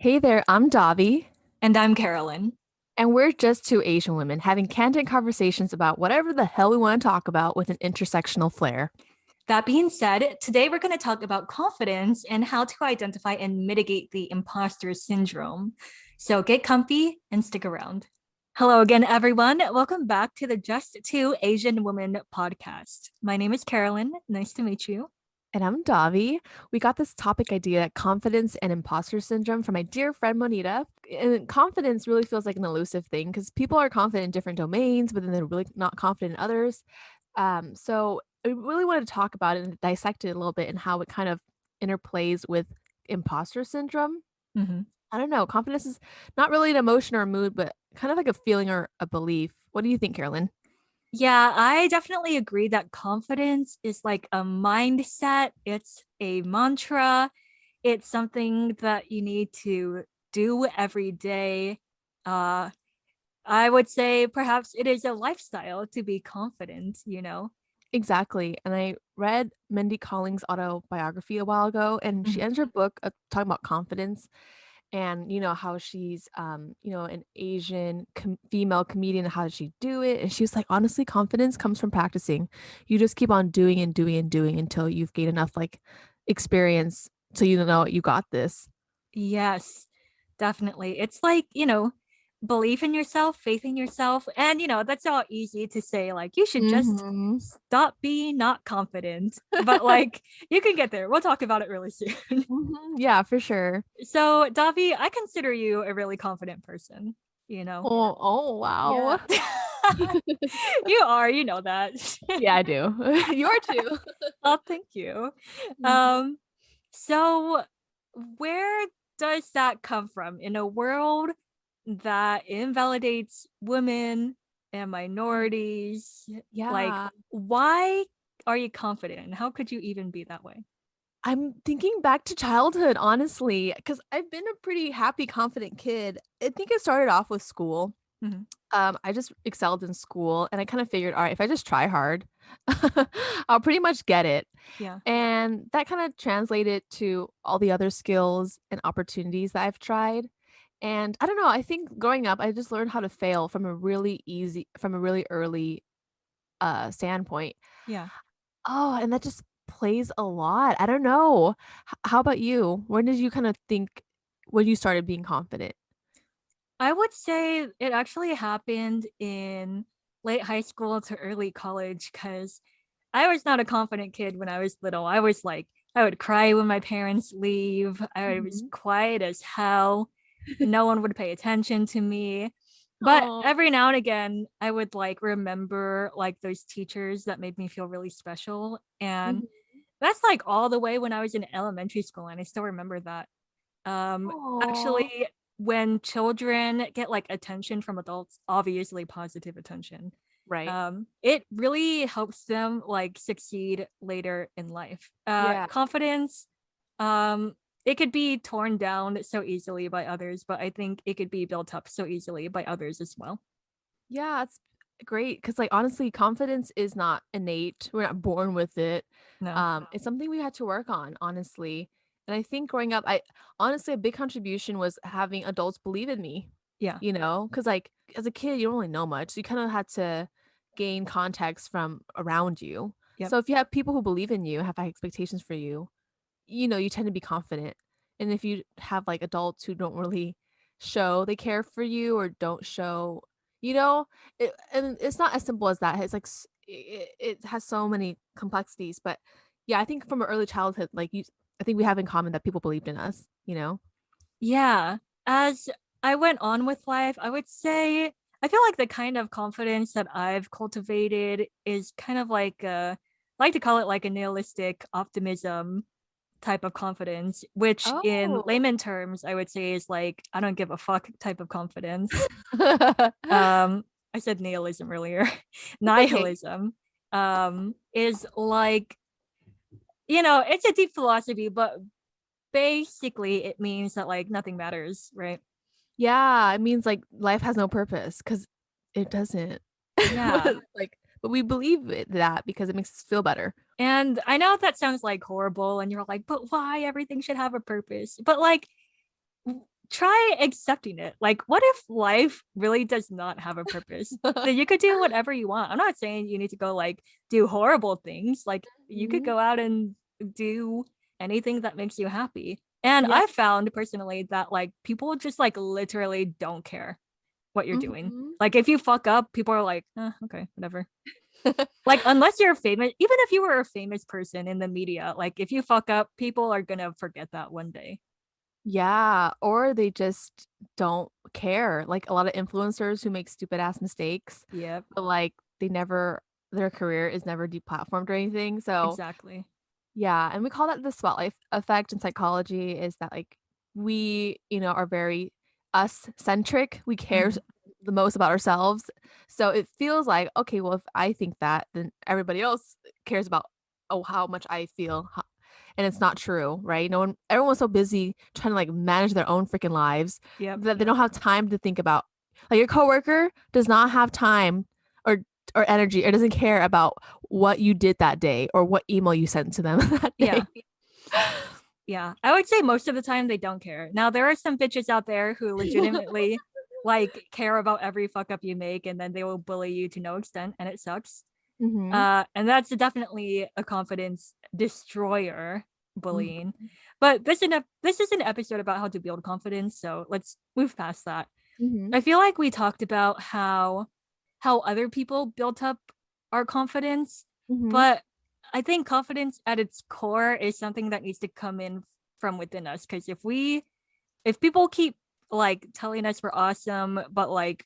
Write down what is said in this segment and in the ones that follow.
Hey there, I'm Davy, And I'm Carolyn. and we're just two Asian women having candid conversations about whatever the hell we want to talk about with an intersectional flair. That being said, today we're going to talk about confidence and how to identify and mitigate the imposter syndrome. So get comfy and stick around. Hello again, everyone. Welcome back to the Just Two Asian Women podcast. My name is Carolyn. Nice to meet you. And I'm Davi. We got this topic idea, confidence and imposter syndrome, from my dear friend Monita. And confidence really feels like an elusive thing because people are confident in different domains, but then they're really not confident in others. So I really wanted to talk about it and dissect it a little bit and how it kind of interplays with imposter syndrome. Mhm. I don't know. Confidence is not really an emotion or a mood, but kind of like a feeling or a belief. What do you think, Carolyn? Yeah, I definitely agree that confidence is like a mindset, it's a mantra, it's something that you need to do every day. Uh, I would say perhaps it is a lifestyle to be confident. Exactly. And I read Mindy Collins' autobiography a while ago, and she Mhm. ends her book talking about confidence and how she's an Asian female comedian. How did she do it? And she was like, honestly, confidence comes from practicing. You just keep on doing and doing and doing until you've gained enough like experience so you know you got this. Yes, definitely. It's like, belief in yourself, faith in yourself. And that's all easy to say, like, you should just Hmm. stop being not confident. But like, you can get there. We'll talk about it really soon. Yeah, for sure. So, Davi, I consider you a really confident person, you know? Oh, wow. Yeah. You are, you know that. Yeah, I do. You are too. Oh, thank you. Mhm. Um, so where does that come from in a world that invalidates women and minorities? Like, Yeah. why are you confident? How could you even be that way? I'm thinking back to childhood, honestly, because I've been a pretty happy, confident kid. I think it started off with school. Mhm. I just excelled in school, and I kind of figured, all right, if I just try hard, I'll pretty much get it. Yeah. And that kind of translated to all the other skills and opportunities that I've tried. And I don't know, I think growing up, I just learned how to fail from a really early standpoint. Yeah. Oh, and that just plays a lot. I don't know. How about you? When did you kind of think when you started being confident? I would say it actually happened in late high school to early college because I was not a confident kid when I was little. I was like, I would cry when my parents leave. I was Mhm. quiet as hell. No one would pay attention to me. But Oh. every now and again, I would like remember like those teachers that made me feel really special. And Mhm. that's like all the way when I was in elementary school. And I still remember that. Aw. Actually, when children get like attention from adults, obviously positive attention, Right. it really helps them like succeed later in life. Yeah. Confidence, um, it could be torn down so easily by others, but I think it could be built up so easily by others as well. Yeah, it's great because, like, honestly, confidence is not innate. We're not born with it. No. It's something we had to work on, honestly. And I think growing up, I honestly a big contribution was having adults believe in me, Yeah. because like as a kid, you don't really know much. So you kind of had to gain context from around you. Yep. So if you have people who believe in you, have high expectations for you, you tend to be confident. And if you have like adults who don't really show they care for you or don't show, and it's not as simple as that. It's like it has so many complexities, but yeah, I think from an early childhood, I think we have in common that people believed in us. Yeah. As I went on with life, I would say I feel like the kind of confidence that I've cultivated is kind of like I like to call it like a nihilistic optimism type of confidence, which in Oh. layman terms I would say is like I don't give a fuck type of confidence. I said nihilism earlier. It's okay. Nihilism is like, it's a deep philosophy, but basically it means that like nothing matters, right? Yeah, it means like life has no purpose because it doesn't. Yeah. But we believe that because it makes us feel better. And I know that sounds like horrible, and you're like, but why everything should have a purpose? But like, try accepting it. Like, what if life really does not have a purpose? Then you could do whatever you want. I'm not saying you need to go like do horrible things. Like, you could Mhm. go out and do anything that makes you happy. And Yeah. I found personally that like people just like literally don't care what you're doing. Mhm. Like, if you fuck up, people are like, okay, whatever. Like, unless you're famous, even if you were a famous person in the media, like if you fuck up, people are gonna forget that one day. Yeah, or they just don't care. Like a lot of influencers who make stupid ass mistakes, Yep, but like they never their career is never deplatformed or anything. So, exactly. yeah, and we call that the spotlight effect in psychology is that like we, are very us centric. We care Mhm. the most about ourselves. So it feels like, okay, well, if I think that, then everybody else cares about how much I feel. And it's not true, right? No one everyone's so busy trying to like manage their own freaking lives Yep. that they don't have time to think about like your coworker does not have time or or energy or doesn't care about what you did that day or what email you sent to them that day. Yeah. Yeah. I would say most of the time they don't care. Now there are some bitches out there who legitimately like care about every fuck up you make and then they will bully you to no extent and it sucks. Mhm. And that's definitely a confidence destroyer, bullying. Mhm. But this is an episode about how to build confidence, so let's move past that. Mhm. I feel like we talked about how other people built up our confidence, Mhm. but I think confidence at its core is something that needs to come in from within us because if people keep like telling us we're awesome but like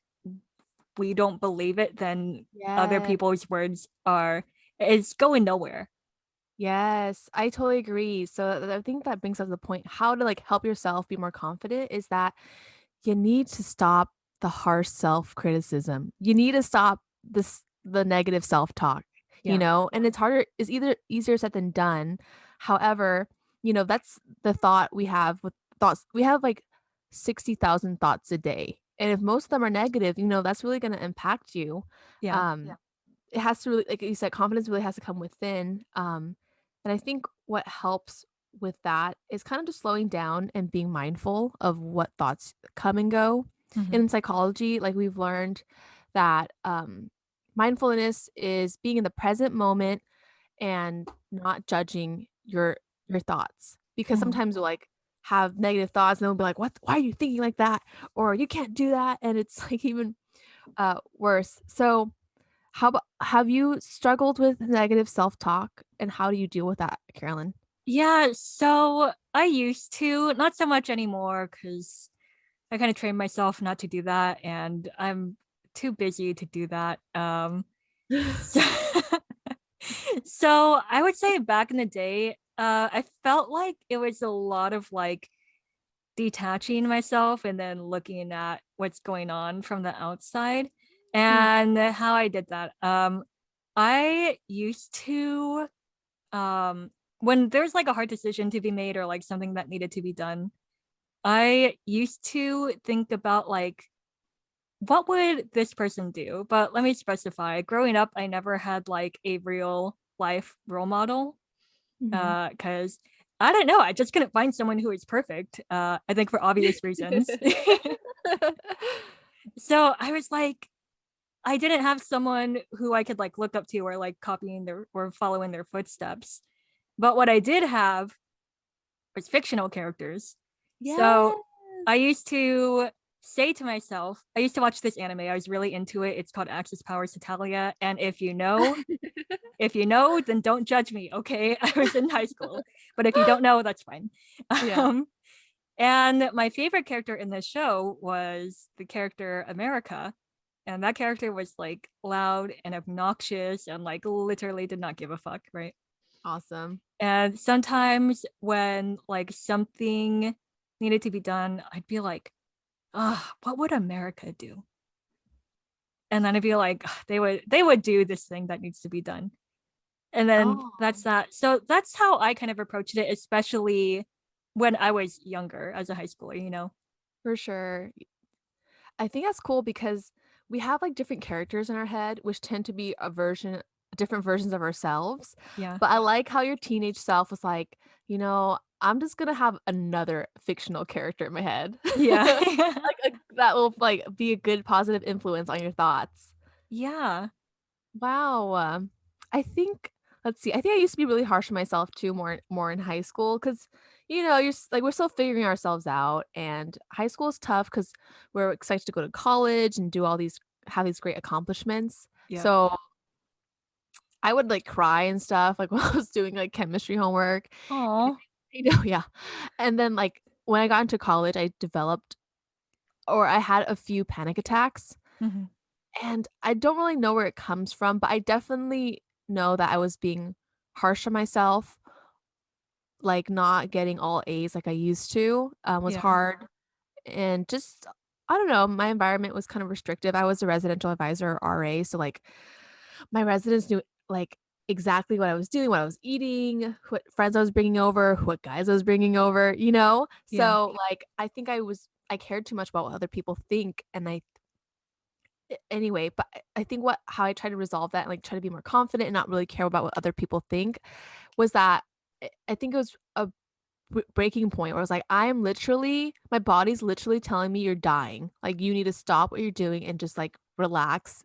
we don't believe it, then other Yeah. people's words are it's going nowhere. Yes, I totally agree. So I think that brings up the point how to like help yourself be more confident is that you need to stop the harsh self-criticism. You need to stop the negative self-talk, Yeah. and it's harder it's either easier said than done. However, that's the thought we have with thoughts. We have like 60,000 thoughts a day. And if most of them are negative, that's really going to impact you. Yeah. Um it has to really like you said, confidence really has to come within, and I think what helps with that is kind of just slowing down and being mindful of what thoughts come and go. Mhm. In psychology, like, we've learned that, mindfulness is being in the present moment and not judging your thoughts, because Mhm. sometimes we'll, like, have negative thoughts, and we'll be like, "What? Why are you thinking like that?" Or, "You can't do that," and it's, like, even, worse. So how about have you struggled with negative self-talk, and how do you deal with that, Carolyn? Yeah, so I used to, not so much anymore because I kind of trained myself not to do that, and I'm too busy to do that. So, so I would say back in the day, I felt like it was a lot of like detaching myself and then looking at what's going on from the outside. Mm, And how I did that, I used to when there's like a hard decision to be made or like something that needed to be done, I used to think about like what would this person do? But let me specify. Growing up, I never had like a real life role model. mhm. Cuz I don't know, I just couldn't find someone who is perfect. I think for obvious reasons. So, I was like I didn't have someone who I could like look up to or like copying their or following their footsteps. But what I did have was fictional characters. So Yes. I used to say to myself, I used to watch this anime. I was really into it. It's called Axis Powers Italia. And if you know, then don't judge me. Okay. I was in high school. But if you don't know, that's fine. Yeah. Um, and my favorite character in this show was the character America. And that character was like loud and obnoxious and like literally did not give a fuck, right? Awesome. And sometimes when like something needed to be done, I'd be like, ah, what would America do? And then I'd be like, "Ugh, they would do this thing that needs to be done." And then Oh, that's that. So that's how I kind of approached it, especially when I was younger as a high schooler. for sure. I think that's cool because we have, like, different characters in our head, which tend to be a version different versions of ourselves, Yeah. but I like how your teenage self was like, I'm just gonna have another fictional character in my head. Yeah. That will, like, be a good positive influence on your thoughts. Yeah. Wow, I think let's see, I think I used to be really harsh on myself too more in high school, because we're still figuring ourselves out, and high school is tough because 'cause we're excited to go to college and do all these have these great accomplishments. Yep. So, I would, like, cry and stuff, like, when I was doing, like, chemistry homework. Oh. Yeah. And then, like, when I got into college, I had a few panic attacks. Mhm. And I don't really know where it comes from, but I definitely know that I was being harsh on myself, like, not getting all A's like I used to, was Yeah. hard, and just I don't know, my environment was kind of restrictive. I was a residential advisor, RA, so, like, my residents knew, like, exactly what I was doing, what I was eating, what friends I was bringing over, what guys I was bringing over, you know? Yeah. So, like, I think I cared too much about what other people think, and anyway, but I think what how I try to resolve that and, like, try to be more confident and not really care about what other people think was that I think it was a breaking point where I was like, "I am literally my body's literally telling me you're dying. Like, you need to stop what you're doing and just, like, relax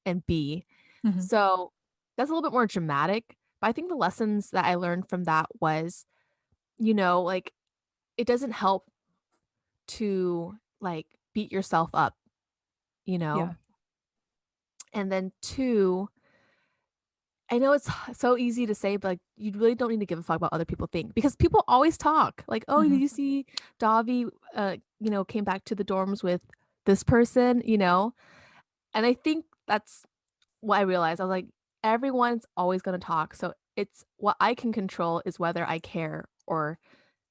and be." Mhm. So, that's a little bit more dramatic, but I think the lessons that I learned from that was, like, it doesn't help to, like, beat yourself up, you know? Yeah. And then 2, I know it's so easy to say, but, like, you really don't need to give a fuck about other people think because people always talk. Like, "Oh, did Mhm. you see Davi, came back to the dorms with this person?" You know? And I think that's what I realized. I was like, "Everyone's always gonna talk, so it's what I can control is whether I care or,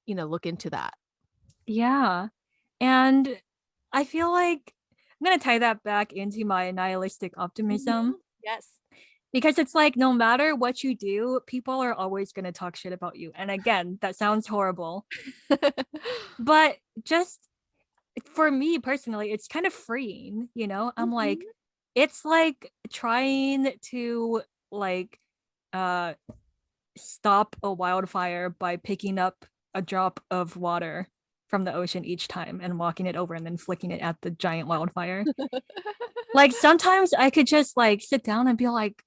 look into that." Yeah. And I feel like I'm gonna tie that back into my nihilistic optimism Mhm. Yes. because it's like no matter what you do, people are always gonna talk shit about you. And again, that sounds horrible, but just for me personally, it's kind of freeing, you know? I'm like, Mhm. it's like trying to like uh stop a wildfire by picking up a drop of water from the ocean each time and walking it over and then flicking it at the giant wildfire. Like sometimes I could just like sit down and be like,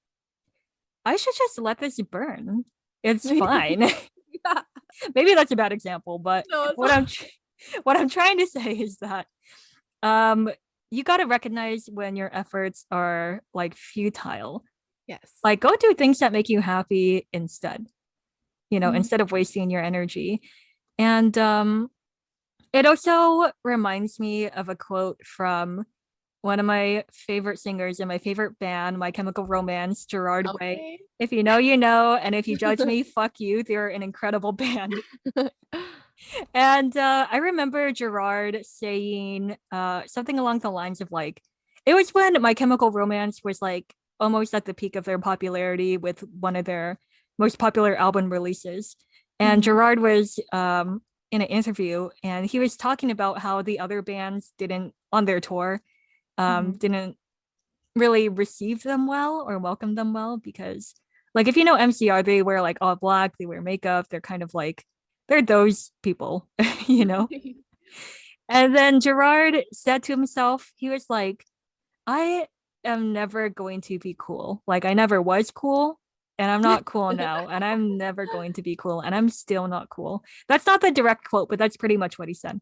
I should just let this burn. It's fine. Yeah. Maybe that's a bad example, but No, it's what what I'm trying to say is that um you got to recognize when your efforts are like futile. Yes. Like go do things that make you happy instead, Mhm. instead of wasting your energy. And it also reminds me of a quote from one of my favorite singers in my favorite band, My Chemical Romance, Gerard Way. Okay. If you know, you know, and if you judge me, fuck you. They're an incredible band. And I remember Gerard saying something along the lines of like, it was when My Chemical Romance was like almost at the peak of their popularity with one of their most popular album releases. And Mhm. Gerard was in an interview and he was talking about how the other bands didn't, on their tour, Mhm. didn't really receive them well or welcome them well because like if you know MCR, they wear like all black, they wear makeup, they're kind of like they're those people, you know. And then Gerard said to himself, he was like, I am never going to be cool. Like I never was cool and I'm not cool now and I'm never going to be cool and I'm still not cool. That's not the direct quote, but that's pretty much what he said.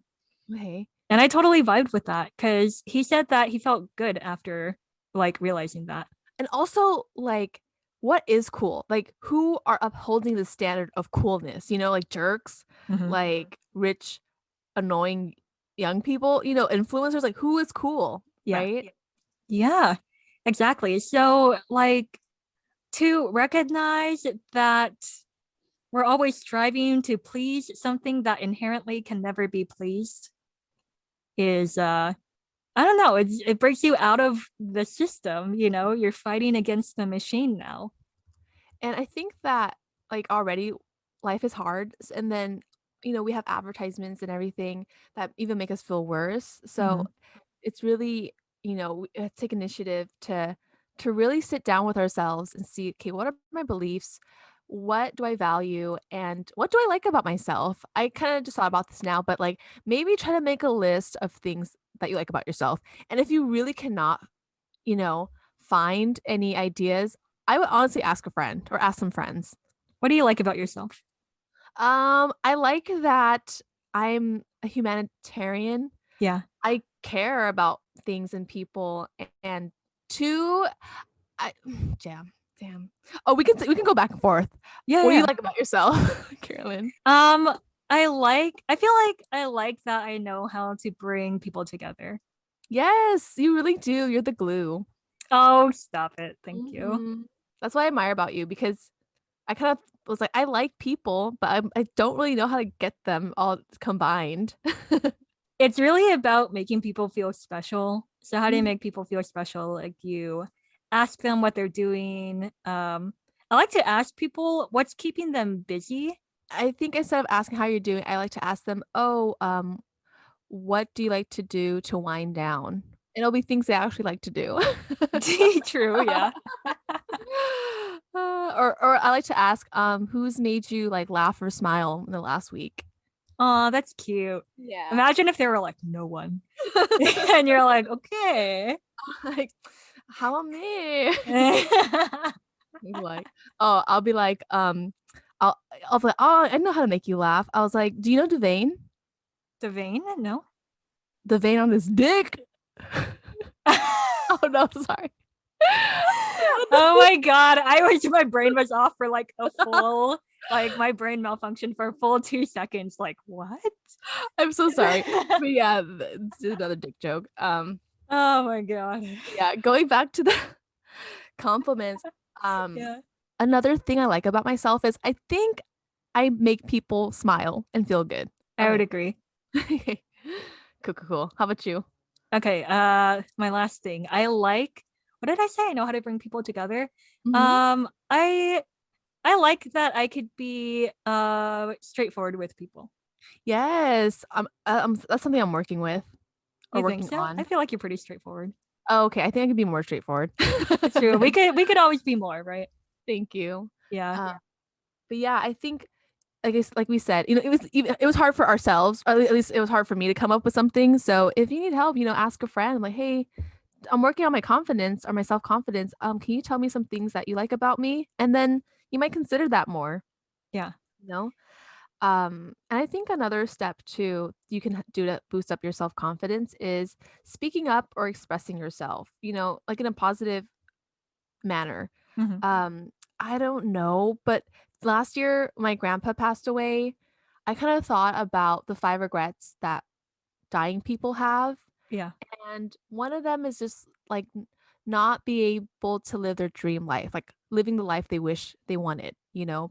Okay. And I totally vibed with that because he said that he felt good after like realizing that. And also, like, what is cool? Like, who are upholding the standard of coolness? Like jerks, Mhm. like rich, annoying young people, influencers, like who is cool, Yeah. right? Yeah, exactly. So, like, to recognize that we're always striving to please something that inherently can never be pleased is, I don't know, it breaks you out of the system, you're fighting against the machine now. And I think that, like, already life is hard, and then, we have advertisements and everything that even make us feel worse. So Mhm. it's really, we take initiative to really sit down with ourselves and see, okay, what are my beliefs? what do I value and what do I like about myself? I kind of just thought about this now, but like maybe try to make a list of things that you like about yourself. And if you really cannot, you know, find any ideas, I would honestly ask a friend or ask some friends. What do you like about yourself? I like that I'm a humanitarian. Yeah. I care about things and people and two, I damn, damn. Oh, we can go back and forth. Yeah, What do you yeah. like about yourself, Carolyn? Um, I feel like I like that I know how to bring people together. Yes, you really do. You're the glue. Oh, stop it. Thank you. Mhm. That's what I admire about you because I kind of was like, I like people, but I don't really know how to get them all combined. It's really about making people feel special. So how do you Mhm. make people feel special? Like you ask them what they're doing. I like to ask people what's keeping them busy. I think instead of asking how you're doing, I like to ask them, "Oh, what do you like to do to wind down?" And it'll be things they actually like to do. True, yeah. Or I like to ask, who's made you, like, laugh or smile in the last week? Oh, that's cute. Yeah. Imagine if they were like, no one. And you're like, okay. Like, "How me?" Like, oh, I'll be like, I'll I'll be like, "Oh, I know how to make you laugh." I was like, "Do you know Devane? The vein? No. The vein on his dick?" Oh, no, sorry. Oh my god. I wish my brain was off for like a full, like my brain malfunctioned for a full 2 seconds. Like, what? I'm so sorry. But yeah, it's another dick joke. Oh my god. Yeah, going back to the compliments, um, Yeah. another thing I like about myself is I think I make people smile and feel good. I would Okay. agree. Cool, cool, cool. How about you? Okay, my last thing. What did I say? I know how to bring people together. Mhm. I like that I could be straightforward with people. Yes, that's something I'm working with or You think working so? I on. feel like you're pretty straightforward. Oh, okay, I think I can be more straightforward It's true. We then. could always be more, right? Thank you. Yeah. But yeah, I think I guess like we said, it was hard for ourselves, or at least it was hard for me to come up with something. So if you need help, ask a friend like, "Hey, I'm working on my confidence or my self-confidence. Can you tell me some things that you like about me?" And then you might consider that more, Yeah. you know? And I think another step too you can do to boost up your self-confidence is speaking up or expressing yourself, like in a positive manner. Mhm. I don't know, but last year my grandpa passed away. I kind of thought about the 5 regrets that dying people have, Yeah. and one of them is just like not be able to live their dream life, like living the life they wish they wanted,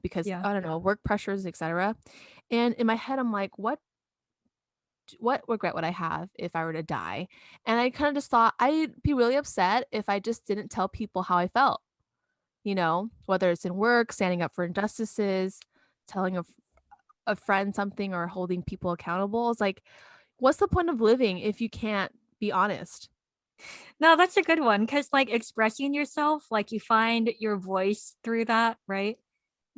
because Yeah. I don't know, work pressures, etc. And in my head, I'm like, what regret would I have if I were to die? And I kind of just thought I'd be really upset if I just didn't tell people how I felt, whether it's in work, standing up for injustices, telling a friend something, or holding people accountable. It's like, what's the point of living if you can't be honest? No, that's a good one because like expressing yourself, like you find your voice through that, right?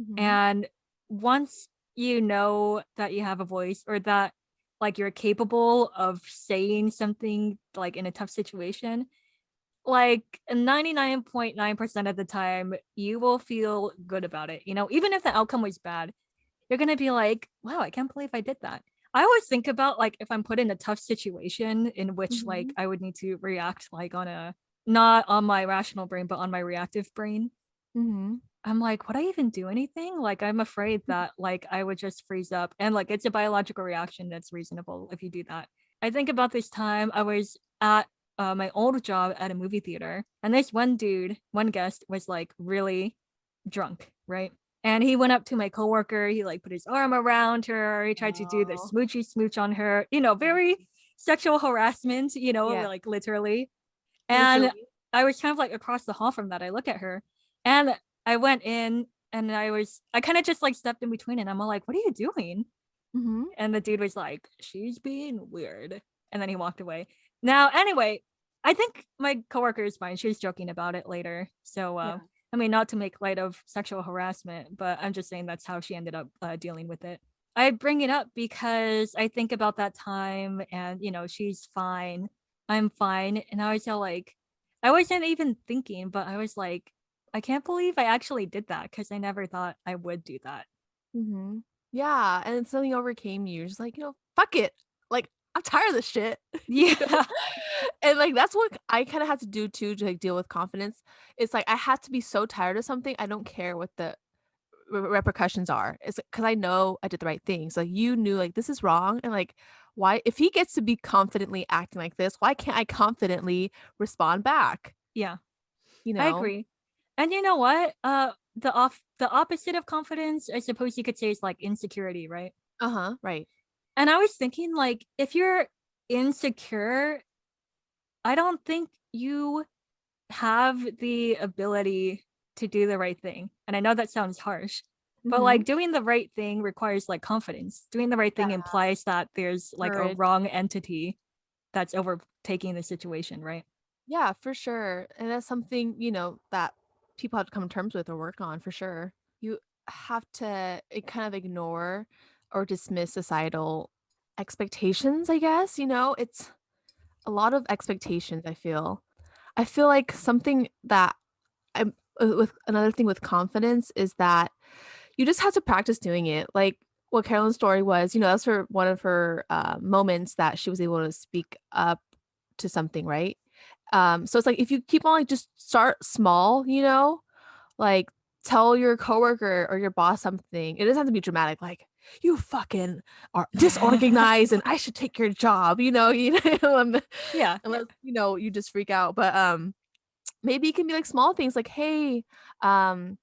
Mhm. And once you know that you have a voice or that like you're capable of saying something like in a tough situation, like 99.9% of the time you will feel good about it. Even if the outcome was bad, you're going to be like, wow, I can't believe I did that. I always think about like if I'm put in a tough situation in which like Mhm. I would need to react like on a not on my rational brain but on my reactive brain. Mhm. I'm like, would I even do anything? Like, I'm afraid that like I would just freeze up. And like it's a biological reaction that's reasonable if you do that. I think about this time I was at my old job at a movie theater, and this one guest was like really drunk, right? And he went up to my coworker, he like put his arm around her, he tried to do the Oh, smoochy smooch on her, yeah. very sexual harassment, Yeah, like literally. And literally. I was kind of like across the hall from that. I look at her and I went in and I kind of just like stepped in between and I'm all like, what are you doing? Mhm. And the dude was like, she's being weird. And then he walked away. Now, anyway, I think my coworker is fine. She was joking about it later. So Yeah. I mean, not to make light of sexual harassment, but I'm just saying that's how she ended up dealing with it. I bring it up because I think about that time and, she's fine. I'm fine. And I was all like, I wasn't even thinking, but I was like, I can't believe I actually did that because I never thought I would do that. Mhm. Yeah, and then something overcame you. You're just like, "Fuck it. Like, I'm tired of this shit." You know? Yeah. And, like, that's what I kinda had to do too to, like, deal with confidence. It's like I had to be so tired of something, I don't care what the repercussions are. It's because I know I did the right thing. So you knew, like, this is wrong, and, like, why if he gets to be confidently acting like this, why can't I confidently respond back, Yeah, you I know? agree. And you know what? The opposite of confidence, I suppose you could say, is like insecurity, right? Uh-huh, right. And I was thinking, like, if you're insecure, I don't think you have the ability to do the right thing. And I know that sounds harsh, but Mhm. like doing the right thing requires like confidence. Doing the right Yeah, thing implies that there's like a courage. wrong entity that's overtaking the situation, right? Yeah, for sure, and that's something, that people have to come to terms with or work on for sure. You have to, kind of ignore or dismiss societal expectations, I guess, It's a lot of expectations, I feel. I feel like something that I'm with another thing with confidence is that you just have to practice doing it, like, what Carolyn's story was, that's her one of her, moments that she was able to speak up to something, right? So it's like if you keep on, like, just start small, like, tell your coworker or your boss something. It doesn't have to be dramatic, like, "You fucking are disorganized and I should take your job," Yeah. unless, you just freak out, but, maybe it can be, like, small things like, "Hey," um,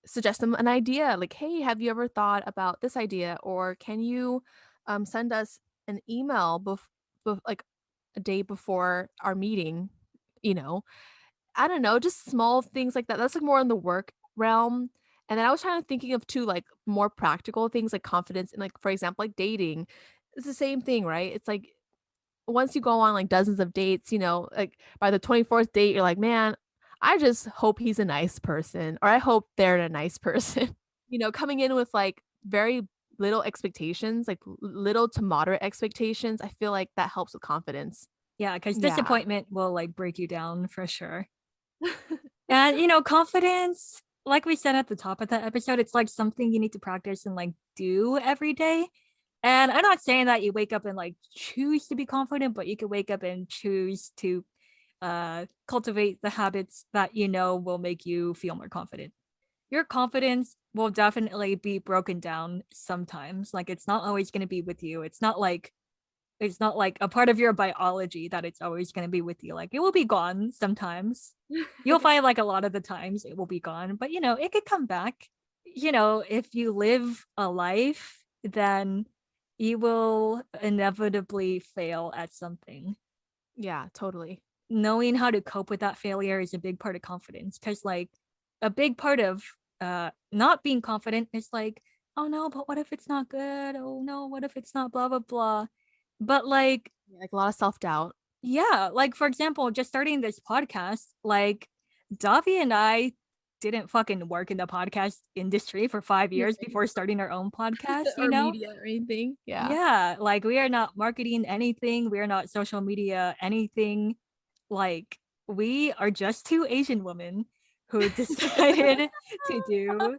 suggest them an idea, like, "Hey, have you ever thought about this idea?" Or, "Can you, send us an email like, a day before our meeting?" You know? I don't know, just small things like that. That's, like, more in the work realm, and then I was trying to thinking of 2, like, more practical things, like confidence and, like, for example, like, dating. It's the same thing, right? It's like, once you go on, like, dozens of dates, like, by the 24th date, you're like, "Man, I just hope he's a nice person," or, "I hope they're a nice person." Coming in with, like, very little expectations, like, little to moderate expectations, I feel like that helps with confidence. Yeah, because Yeah. disappointment will like break you down for sure. And confidence, like we said at the top of the episode, it's like something you need to practice and like do every day. And I'm not saying that you wake up and like choose to be confident, but you can wake up and choose to cultivate the habits that will make you feel more confident. Your confidence will definitely be broken down sometimes. Like it's not always going to be with you. It's not like a part of your biology that it's always going to be with you. Like it will be gone sometimes. You'll find like a lot of the times it will be gone, but it could come back. If you live a life, then you will inevitably fail at something. Yeah, totally. Knowing how to cope with that failure is a big part of confidence because like a big part of not being confident is like, oh no, but what if it's not good? Oh no, what if it's not blah blah blah? But like, Yeah, like, a lot of self-doubt. yeah, like for example, just starting this podcast, like Davy and I didn't fucking work in the podcast industry for 5 years Right. before starting our own podcast, Or media or anything. Yeah. Yeah, like we are not marketing anything, we are not social media anything. Like we are just two Asian women who decided to do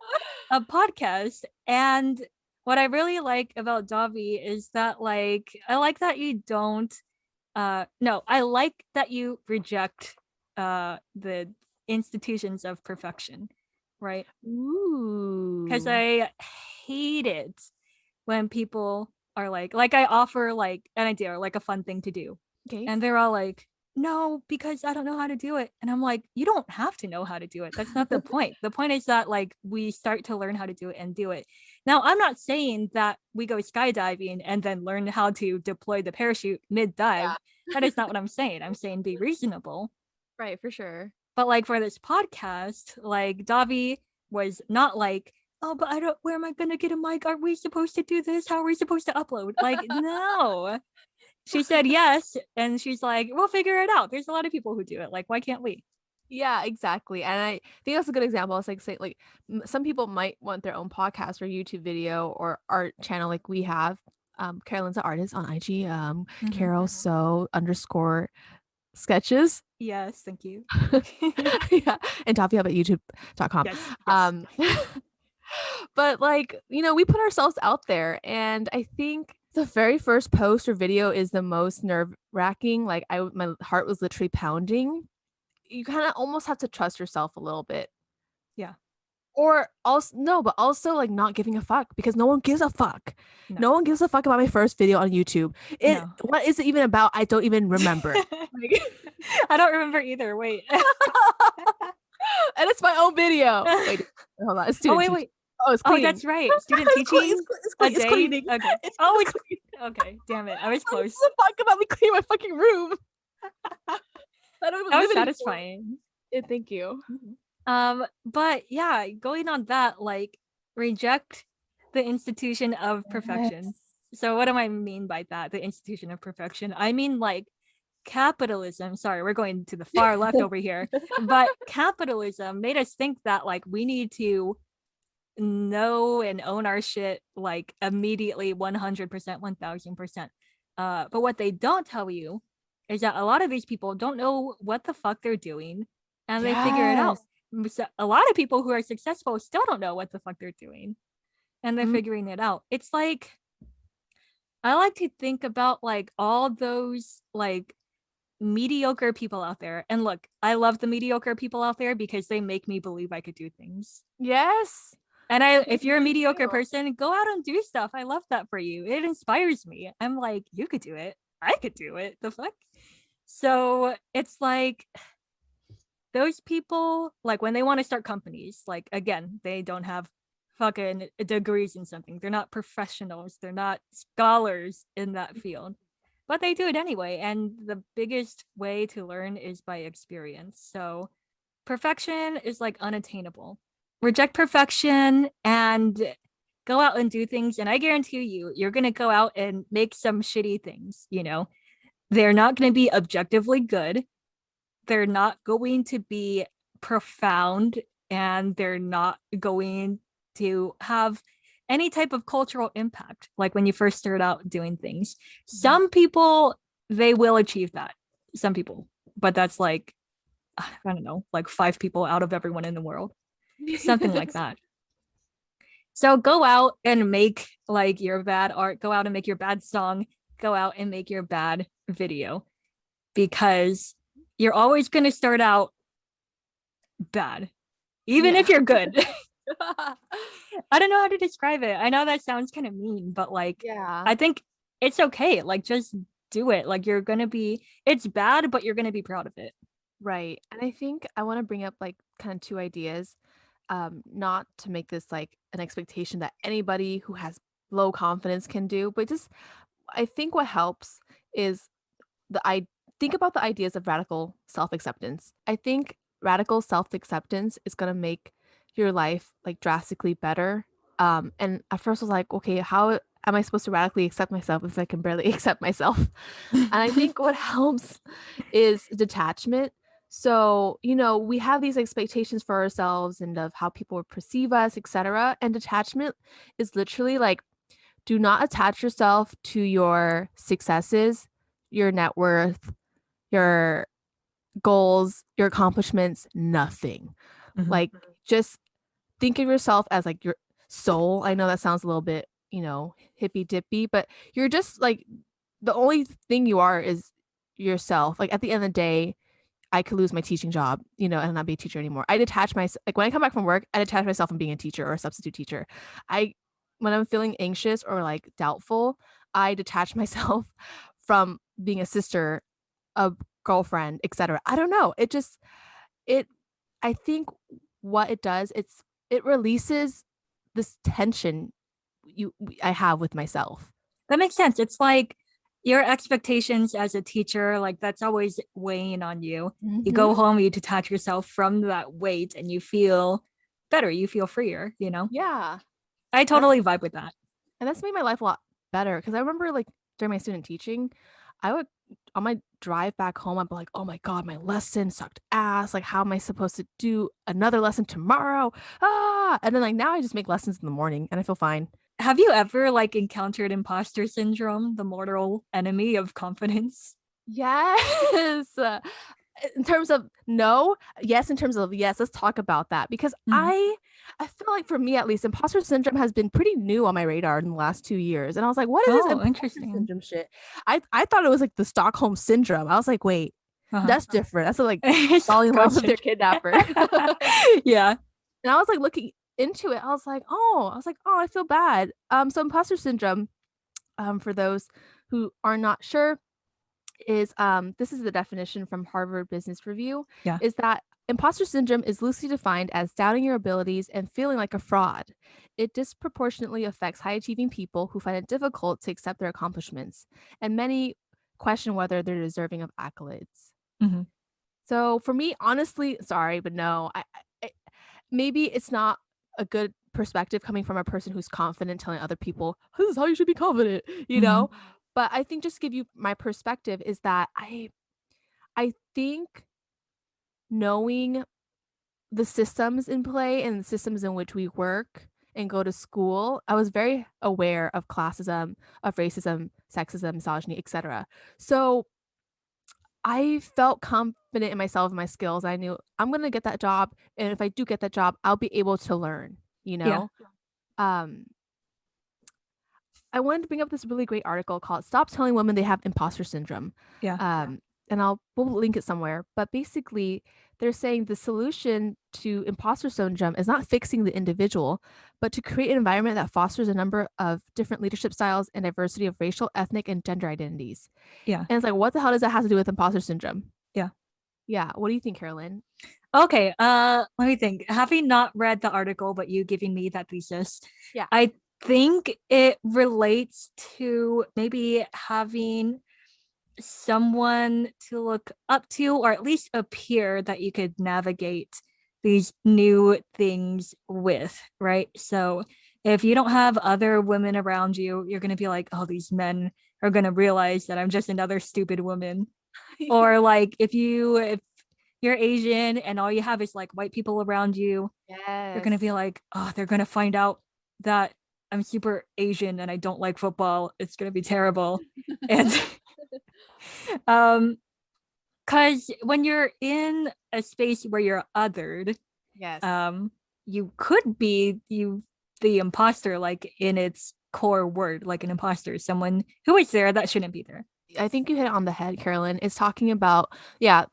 a podcast. And what I really like about Davi is that like I like that you don't no, I like that you reject the institutions of perfection, right? Because Ooh. I hate it when people are like I offer like an idea or like a fun thing to do. Okay. And they're all like, no, because I don't know how to do it. And I'm like, you don't have to know how to do it. That's not the point. The point is that like we start to learn how to do it and do it. Now, I'm not saying that we go skydiving and then learn how to deploy the parachute mid dive. Yeah. That is not what I'm saying. I'm saying be reasonable. Right, for sure. But like for this podcast, like Davi was not like, oh, but I don't, where am I going to get a mic? Are we supposed to do this? How are we supposed to upload? Like, no. She said yes. And she's like, we'll figure it out. There's a lot of people who do it. Like, why can't we? Yeah, exactly. And I think that's a good example. It's like say like some people might want their own podcast or YouTube video or art channel like we have. Carolyn's an artist on IG. Mhm. Carol so underscore sketches. Yes, thank you. Yeah. And Davy at youtube.com. Yes, yes. Um but like, we put ourselves out there and I think the very first post or video is the most nerve-wracking. Like my heart was literally pounding. You kind of almost have to trust yourself a little bit. Yeah. Or also no, but also like not giving a fuck because no one gives a fuck. No. No one gives a fuck about my first video on YouTube. No. What is it even about? I don't even remember. Like, I don't remember either. Wait. and it's my own video. Wait, hold on. It's Oh, student wait, teaching. wait. Oh, it's Oh, cleaning. that's right. Student teaching a It's day. cleaning. Okay. It's Oh, it's it's cleaning. okay. Damn it. I was Like, close. what the fuck about me cleaning my fucking room? I don't even That live was in it anymore. satisfying. Thank you. But yeah, going on that, like, reject the institution of perfection. Yes. So what do I mean by that? The institution of perfection. I mean like capitalism. Sorry, we're going to the far left over here. But capitalism made us think that like we need to know and own our shit like immediately 100%, 1000%. But what they don't tell you is that a lot of these people don't know what the fuck they're doing and they figure it out. Yes. So a lot of people who are successful still don't know what the fuck they're doing and they're Mm, figuring it out. It's like I like to think about like all those like mediocre people out there. And look, I love the mediocre people out there because they make me believe I could do things. yes. And if you're a Me mediocre too. person, go out and do stuff. I love that for you. It inspires me. I'm like, you could do it. I could do it. The fuck? So it's like those people, like when they want to start companies, like again, they don't have fucking degrees in something. They're not professionals. They're not scholars in that field, but they do it anyway. And the biggest way to learn is by experience. So perfection is like unattainable. Reject perfection and go out and do things. And I guarantee you, you're going to go out and make some shitty things. They're not going to be objectively good. They're not going to be profound and they're not going to have any type of cultural impact like when you first start out doing things. Mhm. Some people, they will achieve that. Some people, but that's like, I don't know, like 5 people out of everyone in the world, something like Yes. that. So go out and make like your bad art, go out and make your bad song, go out and make your bad video because you're always going to start out bad, even if Yeah. you're good. I don't know how to describe it. I know that sounds kind of mean, but like, Yeah. I think it's okay. Like, just do it. Like, you're going to be, it's bad, but you're going to be proud of it. Right. And I think I want to bring up like kind of two ideas. Not to make this like an expectation that anybody who has low confidence can do, but just I think what helps is I think about the ideas of radical self-acceptance. I think radical self-acceptance is going to make your life like drastically better. And at first I was like, okay, how am I supposed to radically accept myself if I can barely accept myself? And I think what helps is detachment. So, we have these expectations for ourselves and of how people would perceive us, etc. And detachment is literally like do not attach yourself to your successes, your net worth, your goals, your accomplishments, nothing. Mhm. Like just think of yourself as like your soul. I know that sounds a little bit, hippy dippy, but you're just like the only thing you are is yourself. Like at the end of the day, I could lose my teaching job, and not be a teacher anymore. I detach myself like when I come back from work, I detach myself from being a teacher or a substitute teacher. I when I'm feeling anxious or like doubtful, I detach myself from being a sister, a girlfriend, etc. I don't know. It I think what it does, it releases this tension I have with myself. That makes sense. It's like your expectations as a teacher, like that's always weighing on you. You Mhm. go home, you detach yourself from that weight and you feel better. You feel freer. Yeah. I That's totally vibe with that. And that's made my life a lot better because I remember like during my student teaching, I would on my drive back home, I'm like, oh my God, my lesson sucked ass. Like, how am I supposed to do another lesson tomorrow? Ah, and then like now I just make lessons in the morning and I feel fine. Have you ever like encountered imposter syndrome, the mortal enemy of confidence? Yes. In terms of no, yes, in terms of yes, let's talk about that because Mhm. I feel like for me at least, imposter syndrome has been pretty new on my radar in the last 2 years. And I was like, what is this Oh, imposter interesting. syndrome shit? I thought it was like the Stockholm syndrome. I was like, wait, Uh-huh. that's different. That's like falling in Stockholm love with their syndrome. kidnapper. Yeah. And I was like looking into it. I was like, oh, I feel bad. So imposter syndrome, for those who are not sure, is this is the definition from Harvard Business Review, Yeah. is that imposter syndrome is loosely defined as doubting your abilities and feeling like a fraud. It disproportionately affects high achieving people who find it difficult to accept their accomplishments, and many question whether they're deserving of accolades. Mhm. So for me, honestly, sorry, but no, maybe it's not a good perspective coming from a person who's confident telling other people, "This is how you should be confident," you Mhm. know? But I think just to give you my perspective is that I think knowing the systems in play and the systems in which we work and go to school, I was very aware of classism, of racism, sexism, misogyny, etc. So I felt confident in myself and my skills. I knew I'm gonna get that job, and if I do get that job, I'll be able to learn, you Yeah. know? Um, I wanted to bring up this really great article called "Stop Telling Women They Have Imposter Syndrome." Yeah. And we'll link it somewhere. But basically, they're saying the solution to imposter syndrome is not fixing the individual, but to create an environment that fosters a number of different leadership styles and diversity of racial, ethnic, and gender identities. Yeah. And it's like, what the hell does that have to do with imposter syndrome? Yeah. Yeah. What do you think, Carolyn? Okay, let me think. Having not read the article, but you giving me that thesis, Yeah. I think it relates to maybe having someone to look up to, or at least a peer that you could navigate these new things with, right? So if you don't have other women around you, you're gonna be like, oh, these men are gonna realize that I'm just another stupid woman. Or like if you're Asian and all you have is like white people around you, you're gonna Yes. be like, oh, they're gonna find out that I'm super Asian and I don't like football. It's gonna be terrible. And um, because when you're in a space where you're othered, Yes. um, you could be the imposter, like in its core word, like an imposter, someone who is there that shouldn't be there. I think you hit it on the head, Carolyn. It's talking about, yeah,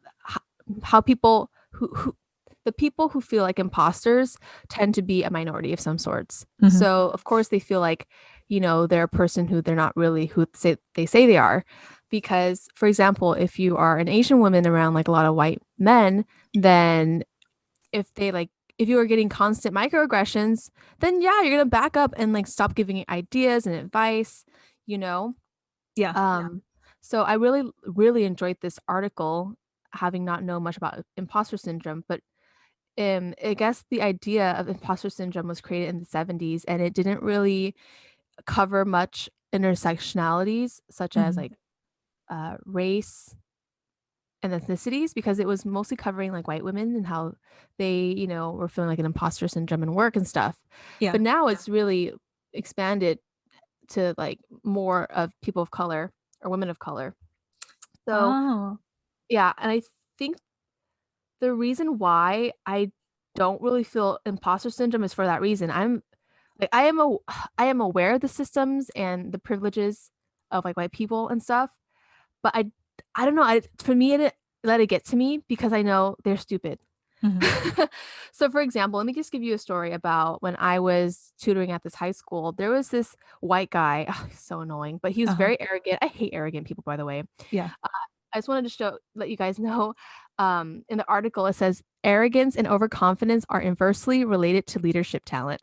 how people who the people who feel like imposters tend to be a minority of some sorts. Mhm. So of course they feel like, they're a person who they're not really who they say they are. Because, for example, if you are an Asian woman around like a lot of white men, then if you are getting constant microaggressions, then yeah, you're gonna back up and like stop giving ideas and advice, you know? Yeah. Um, so I really, really enjoyed this article, having not known much about imposter syndrome, but I guess the idea of imposter syndrome was created in the 70s and it didn't really cover much intersectionalities such as Mhm. like race and ethnicities because it was mostly covering like white women and how they, were feeling like an imposter syndrome in work and stuff. Yeah. But now it's really expanded to like more of people of color or women of color. So, Oh. yeah, and I think the reason why I don't really feel imposter syndrome is for that reason. I am aware of the systems and the privileges of like white people and stuff, but I don't know. For me, it let it get to me because I know they're stupid. Mhm. So, for example, let me just give you a story about when I was tutoring at this high school. There was this white guy, he's so annoying, but he was Uh-huh. very arrogant. I hate arrogant people, by the way. Yeah. I just wanted to let you guys know, in the article it says arrogance and overconfidence are inversely related to leadership talent.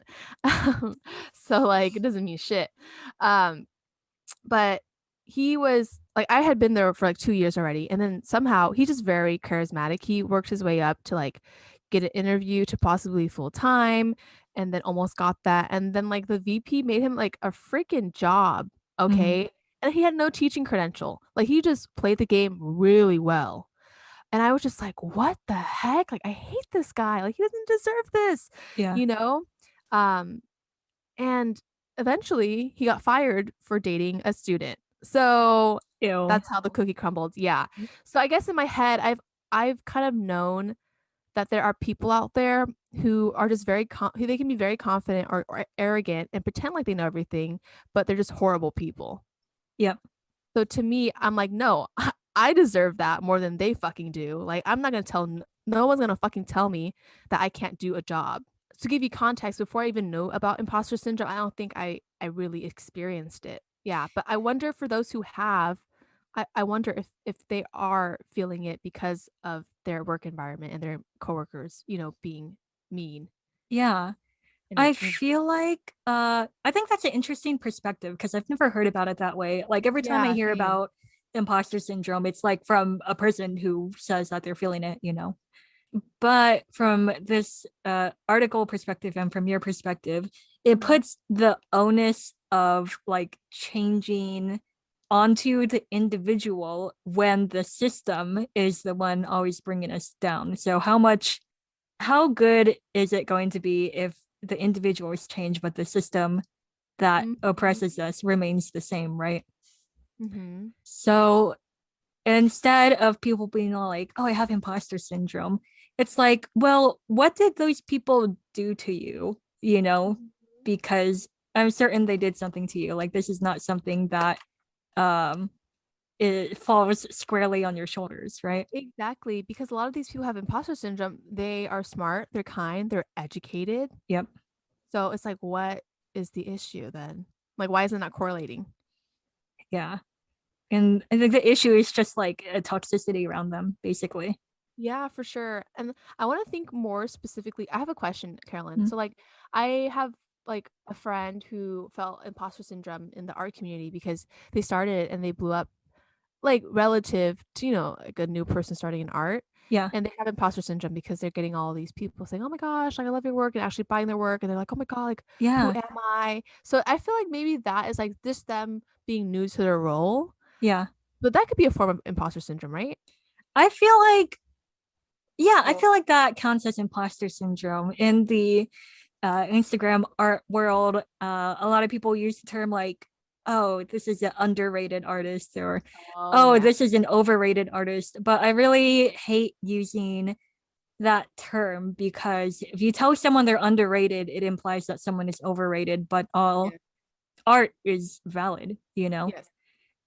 So like it doesn't mean shit. Um, but he was like I had been there for like 2 years already, and then somehow he's just very charismatic. He worked his way up to like get an interview to possibly full time, and then almost got that. And then like the VP made him like a freaking job. Mhm. Okay. and he had no teaching credential. Like he just played the game really well. And I was just like, what the heck? Like I hate this guy. Like he doesn't deserve this, Yeah. you know? Um and eventually he got fired for dating a student. So Ew. that's how the cookie crumbled. Yeah. So I guess in my head I've kind of known that there are people out there who are just who they can be very confident or arrogant and pretend like they know everything, but they're just horrible people. Yep. So to me, I'm like, no, I deserve that more than they fucking do. Like, I'm not gonna no one's gonna fucking tell me that I can't do a job. To give you context, before I even know about imposter syndrome, I don't think I really experienced it. Yeah, but I wonder for those who have, I wonder if they are feeling it because of their work environment and their coworkers, being mean. Yeah. And I it feel like I think that's an interesting perspective because I've never heard about it that way. Like every time I yeah, hear same. about imposter syndrome, it's like from a person who says that they're feeling it, you know. But from this article perspective and from your perspective, it Mhm. puts the onus of like changing onto the individual when the system is the one always bringing us down. So how good is it going to be if the individuals change but the system that Mhm. oppresses us remains the same, right? Mhm. So instead of people being all like, oh, I have imposter syndrome, it's like, well, what did those people do to you? You know, Mhm. because I'm certain they did something to you. Like, this is not something that um it falls squarely on your shoulders, right? Exactly, because a lot of these people have imposter syndrome. They are smart, they're kind, they're educated. Yep. So it's like, what is the issue then? Like, why is it not correlating? Yeah. And I think the issue is just like a toxicity around them, basically. Yeah, for sure. And I want to think more specifically. I have a question, Carolyn. Mm. So, like, I have like a friend who felt imposter syndrome in the art community because they started and they blew up like relative to, like a new person starting in art. Yeah. And they have imposter syndrome because they're getting all these people saying, "Oh my gosh, like I love your work," and actually buying their work, and they're like, "Oh my God, like who Yeah. am I?" So I feel like maybe that is like just them being new to their role, Yeah. but that could be a form of imposter syndrome, right? I feel like, yeah, I Or feel like that counts as imposter syndrome in the Instagram art world. A lot of people use the term like, oh, this is an underrated artist, or oh oh, yeah, this is an overrated artist. But I really hate using that term because if you tell someone they're underrated, it implies that someone is overrated, but all yeah, art is valid, you know? yes.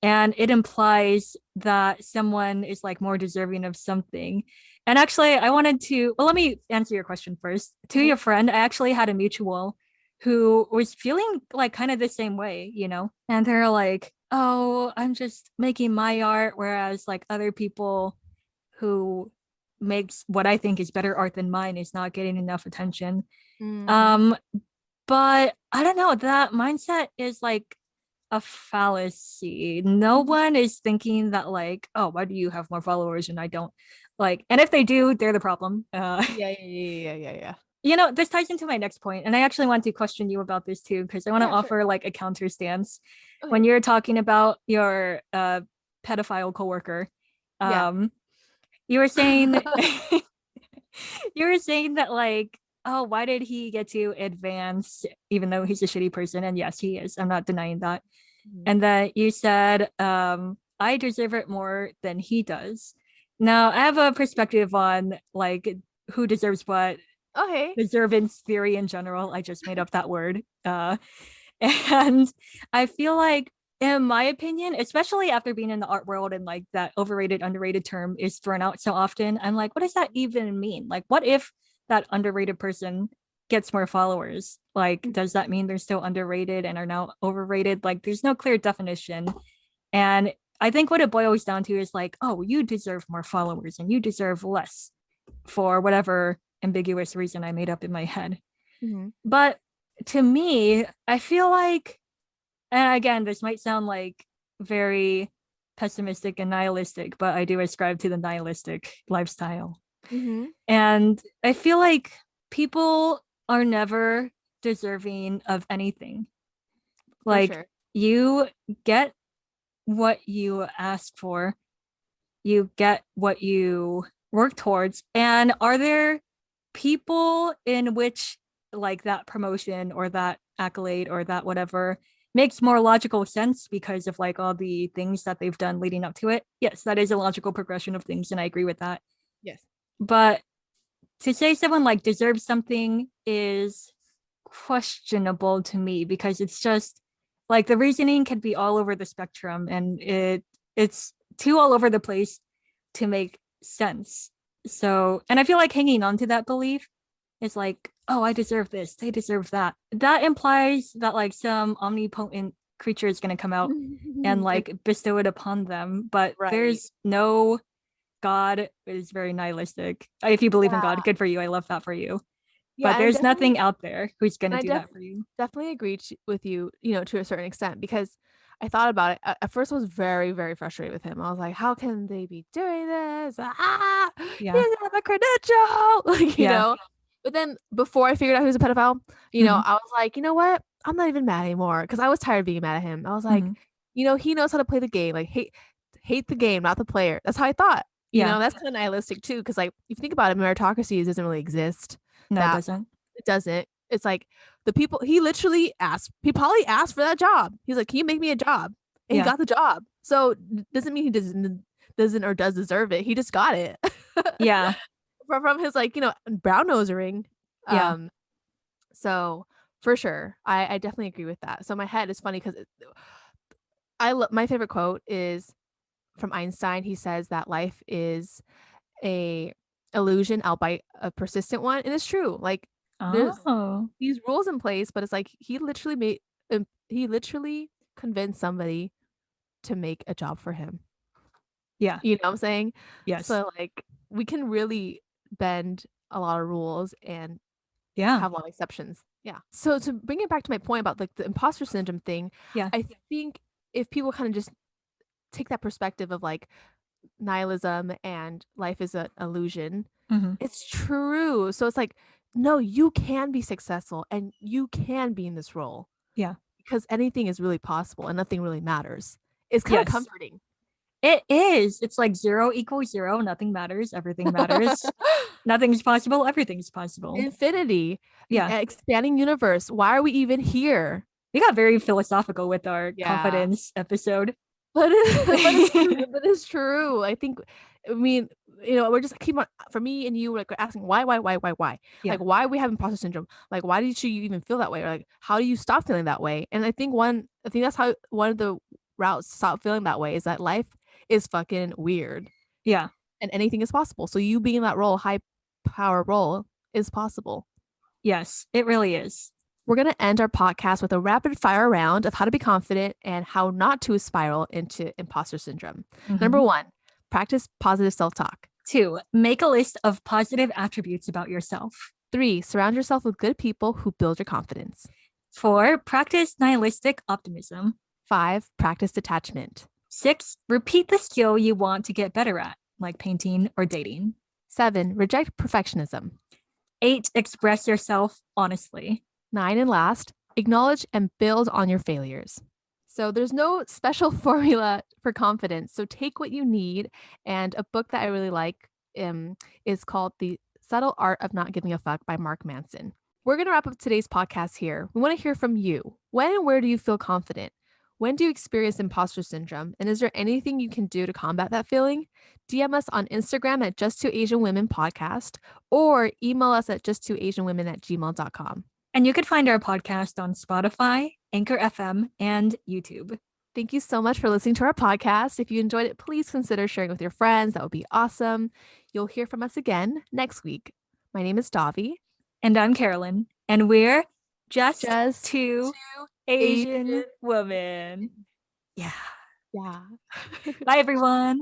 And it implies that someone is like more deserving of something. And actually, I wanted to, well, let me answer your question first. To Okay. your friend, I actually had a mutual who was feeling like kind of the same way, you know? And they're like, oh, I'm just making my art, whereas like other people who makes what I think is better art than mine is not getting enough attention. Mm-hmm. Um, but I don't know, that mindset is like a fallacy. No one is thinking that like, oh, why do you have more followers and I don't? Like, and if they do, they're the problem. Yeah, yeah, yeah, yeah, yeah, yeah. You know, this ties into my next point, and I actually want to question you about this too because I want to Yeah, sure. offer like a counter stance. When Okay. you're talking about your pedophile coworker, Yeah. um, you were saying you were saying that like, oh, why did he get to advance even though he's a shitty person? And yes, he is. I'm not denying that. Mhm. And then you said, I deserve it more than he does. Now I have a perspective on like who deserves what, Okay. deservance theory in general. I just made up that word. And I feel like, in my opinion, especially after being in the art world and like that overrated, underrated term is thrown out so often, I'm like, what does that even mean? Like, what if that underrated person gets more followers? Like, does that mean they're still underrated and are now overrated? Like, there's no clear definition. And I think what it boils down to is like, oh, you deserve more followers and you deserve less for whatever ambiguous reason I made up in my head. Mm-hmm. But to me, I feel like, and again, this might sound like very pessimistic and nihilistic, but I do ascribe to the nihilistic lifestyle. Mm-hmm. And I feel like people are never deserving of anything. For Like, sure. you get what you ask for, you get what you work towards. And are there people in which like that promotion or that accolade or that whatever makes more logical sense because of like all the things that they've done leading up to it? Yes, that is a logical progression of things, and I agree with that. Yes. But to say someone like deserves something is questionable to me because it's just like the reasoning can be all over the spectrum, and it's too all over the place to make sense. So, and I feel like hanging on to that belief is like, oh, I deserve this, they deserve that. That implies that like some omnipotent creature is going to come out and Like, like bestow it upon them, but right. there's no God. Is very nihilistic. If you believe in God, Yeah. good for you. I love that for you. Yeah, But and I there's definitely nothing out there who's going and to I do that for you. definitely agree with you, to a certain extent because I thought about it. At first, I was very, very frustrated with him. I was like, how can they be doing this? Ah, he Yeah. doesn't have a credential. Like, Yeah. But then before I figured out he was a pedophile, Hmm. I was like, you know what? I'm not even mad anymore because I was tired of being mad at him. I was like, Hmm. he knows how to play the game. Like, hate the game, not the player. That's how I thought. Yeah. That's kind of nihilistic too, because like if you think about it, meritocracy doesn't really exist. No, it That doesn't. it doesn't. It's like the people he probably asked for that job. He's like, "Can you make me a job?" And he Yeah. got the job. So doesn't mean he doesn't or does deserve it. He just got it. Yeah. From his like, brown nosering. Yeah. Um so for sure. I definitely agree with that. So my head is funny because my favorite quote is from Einstein. He says that life is a illusion, albeit a persistent one, and it's true. Like there's Oh. these rules in place, but it's like he literally convinced somebody to make a job for him. Yeah. You know what I'm saying? Yes. So like we can really bend a lot of rules and Yeah. have a lot of exceptions. Yeah. So to bring it back to my point about like the imposter syndrome thing, Yeah. I think if people kind of just take that perspective of like nihilism and life is an illusion, Hmm. it's true. So it's like, no, you can be successful and you can be in this role Yeah. because anything is really possible and nothing really matters. It's kind of Yes. comforting. It is. It's like zero equals zero. Nothing matters. Everything matters. Nothing's possible. Everything's possible. Infinity, Yeah. expanding universe. Why are we even here? We got very philosophical with our Yeah. confidence episode. But it's true. But it's true. I mean, we're just keep on for me and you, like we're asking why? Like Yeah. why we have imposter syndrome? Like why did you even feel that way? Or like how do you stop feeling that way? And I think that's how one of the routes to stop feeling that way is that life is fucking weird Yeah. and anything is possible. So you being in that role, high power role, is possible. Yes, it really is. We're going to end our podcast with a rapid fire round of how to be confident and how not to spiral into imposter syndrome. Number Mhm. one, practice positive self talk. 2, make a list of positive attributes about yourself. Three, surround yourself with good people who build your confidence. 4, practice nihilistic optimism. Five, practice detachment. 6, repeat the skill you want to get better at, like painting or dating. Seven, reject perfectionism. 8, express yourself honestly. Nine, and last, acknowledge and build on your failures. So there's no special formula for confidence. So take what you need. And a book that I really like is called The Subtle Art of Not Giving a Fuck by Mark Manson. We're going to wrap up today's podcast here. We want to hear from you. When and where do you feel confident? When do you experience imposter syndrome? And is there anything you can do to combat that feeling? DM us on Instagram at justtwoasianwomen podcast or email us at justtwoasianwomen@gmail.com. And you can find our podcast on Spotify, Anchor FM, and YouTube. Thank you so much for listening to our podcast. If you enjoyed it, please consider sharing with your friends. That would be awesome. You'll hear from us again next week. My name is Davy. And I'm Carolyn. And we're just Just two two Asian Asian women. Yeah. Yeah. Bye, everyone.